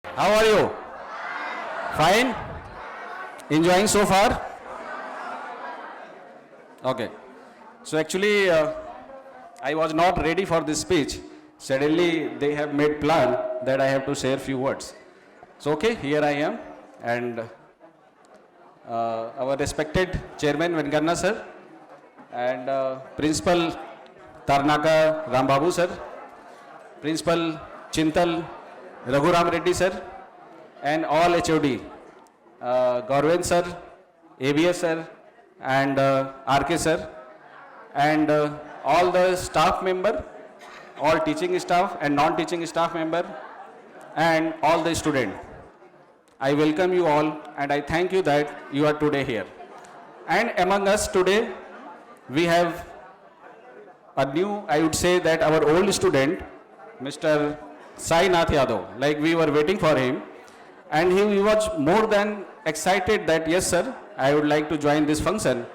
How are you? Fine? Enjoying so far? Okay. So actually, I was not ready for this speech. Suddenly, they have made plan that I have to share few words. So okay, here I am, and our respected Chairman Venkanna sir, and Principal Tarnaka Rambabu sir, Principal Chintal Raghuram Reddy sir, and all HOD, Gaurav sir, ABS sir, and RK sir, and all the staff member, all teaching staff and non-teaching staff member, and all the student. I welcome you all, and I thank you that you are today here. And among us today, we have a new, I would say that our old student, Mr. Sai Nath Yadav, like we were waiting for him, and he was more than excited that yes sir, I would like to join this function,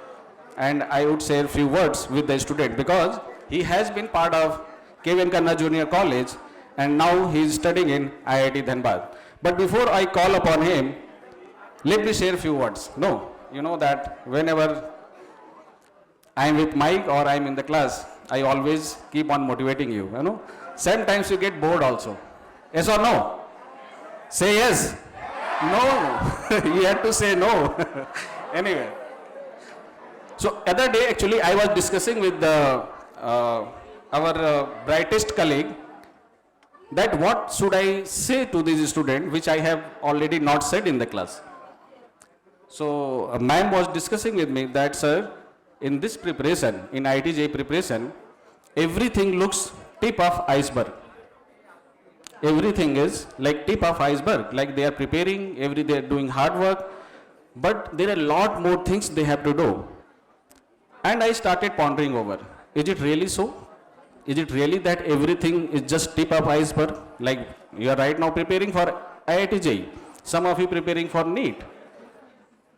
and I would say a few words with the student because he has been part of K. Venkanna Junior College, and now he is studying in IIT Dhanbad. But before I call upon him, let me share a few words. No, you know that whenever I am with Mike or I am in the class, I always keep on motivating you, you know. Sometimes you get bored also. Yes or no? Say yes. No. You have to say no. Anyway. So other day actually I was discussing with our brightest colleague that what should I say to this student which I have already not said in the class. So a ma'am was discussing with me that sir, in this preparation, in IIT-JEE preparation, everything looks tip of iceberg. Everything is like tip of iceberg, like they are preparing, they are doing hard work, but there are a lot more things they have to do. And I started pondering over, is it really so? Is it really that everything is just tip of iceberg? Like you are right now preparing for IIT-JEE, some of you preparing for NEET.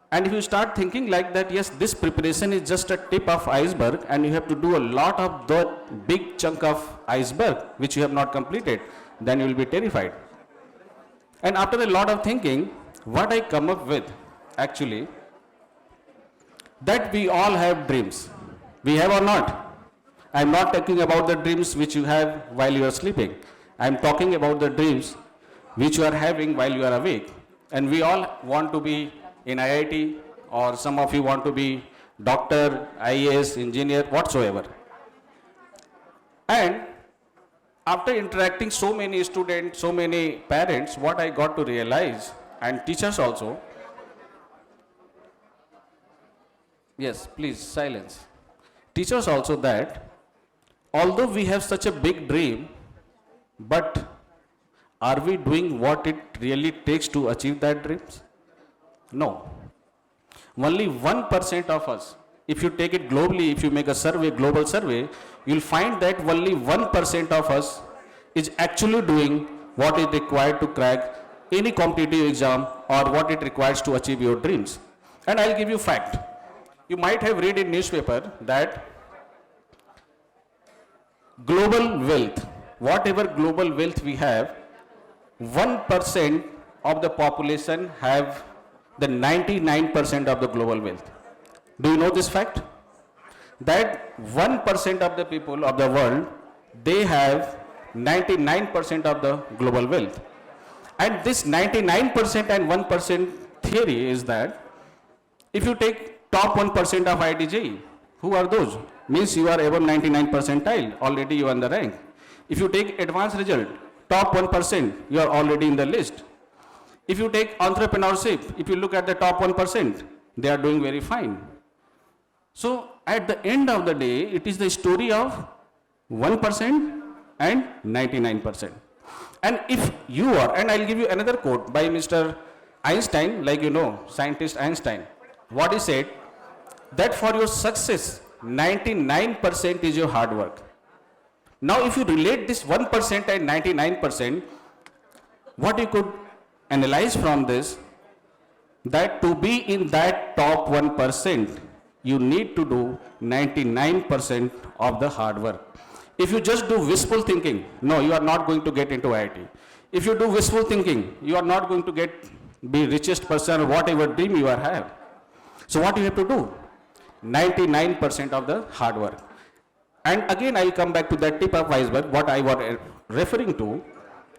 And if you start thinking like that, yes, this preparation is just a tip of iceberg and you have to do a lot of the big chunk of iceberg which you have not completed, then you will be terrified. And after a lot of thinking, what I come up with actually, that we all have dreams. We have or not? I am not talking about the dreams which you have while you are sleeping. I am talking about the dreams which you are having while you are awake. And we all want to be in IIT, or some of you want to be doctor, IAS, engineer, whatsoever. And after interacting so many students, so many parents, what I got to realize, and teachers also, yes, please, silence. Teachers also that, although we have such a big dream, but are we doing what it really takes to achieve that dreams? No. Only 1% of us, if you take it globally, if you make a survey, global survey, you'll find that only 1% of us is actually doing what is required to crack any competitive exam or what it requires to achieve your dreams. And I'll give you fact. You might have read in newspaper that global wealth, whatever global wealth we have, 1% of the population have the 99% of the global wealth. Do you know this fact? That 1% of the people of the world, they have 99% of the global wealth. And this 99% and 1% theory is that if you take top 1% of IIT-JEE, who are those? Means you are above 99 percentile, already you are in the rank. If you take advanced result, top 1%, you are already in the list. If you take entrepreneurship, if you look at the top 1%, they are doing very fine. So at the end of the day, it is the story of 1% and 99%. And if you are, and I'll give you another quote by Mr. Einstein, like you know, scientist Einstein. What he said, that for your success, 99% is your hard work. Now if you relate this 1% and 99%, what you could analyze from this, that to be in that top 1%, you need to do 99% of the hard work. If you just do wishful thinking, no, you are not going to get into IIT. If you do wishful thinking, you are not going to be richest person or whatever dream you are have. So what you have to do? 99% of the hard work. And again, I'll come back to that tip of iceberg, what I was referring to,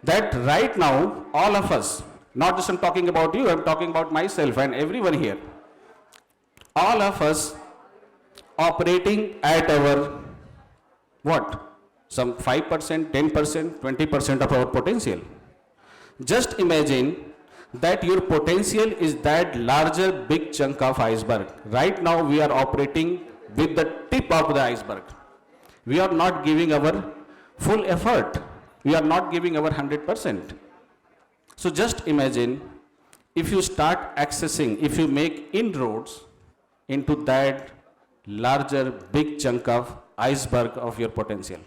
that right now, all of us, not just I'm talking about you, I'm talking about myself and everyone here, all of us operating at our, what? Some 5%, 10%, 20% of our potential. Just imagine that your potential is that larger big chunk of iceberg. Right now we are operating with the tip of the iceberg. We are not giving our full effort. We are not giving our 100%. So just imagine if you start accessing, if you make inroads into that larger big chunk of iceberg of your potential.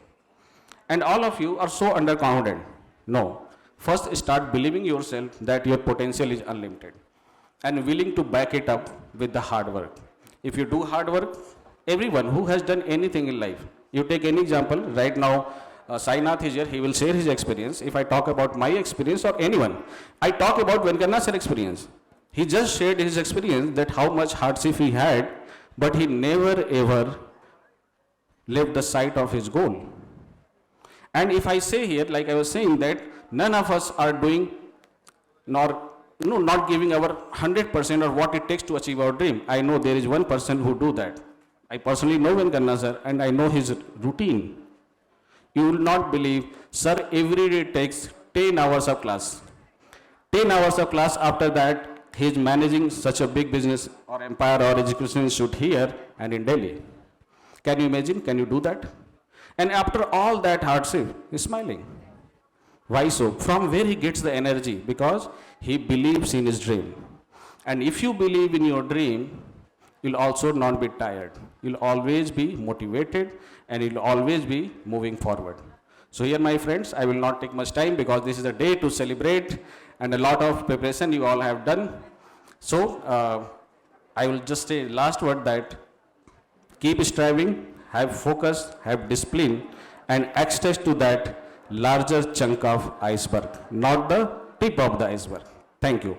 And all of you are so underconfident. No. First start believing yourself that your potential is unlimited and willing to back it up with the hard work. If you do hard work, everyone who has done anything in life, you take any example, right now Sainath is here, he will share his experience. If I talk about my experience or anyone, I talk about Venkanna's experience. He just shared his experience that how much hardship he had, but he never ever left the sight of his goal. And if I say here, like I was saying, that none of us are doing not giving our 100% or what it takes to achieve our dream. I know there is one person who do that. I personally know Venkanna sir and I know his routine. You will not believe, sir every day takes 10 hours of class. 10 hours of class, after that he is managing such a big business or empire or education institute here and in Delhi. Can you imagine? Can you do that? And after all that hardship, he's smiling. Why so? From where he gets the energy? Because he believes in his dream. And if you believe in your dream, you'll also not be tired. You'll always be motivated and you'll always be moving forward. So here, my friends, I will not take much time because this is a day to celebrate and a lot of preparation you all have done. So I will just say last word that keep striving, have focus, have discipline, and access to that larger chunk of iceberg, not the tip of the iceberg. Thank you.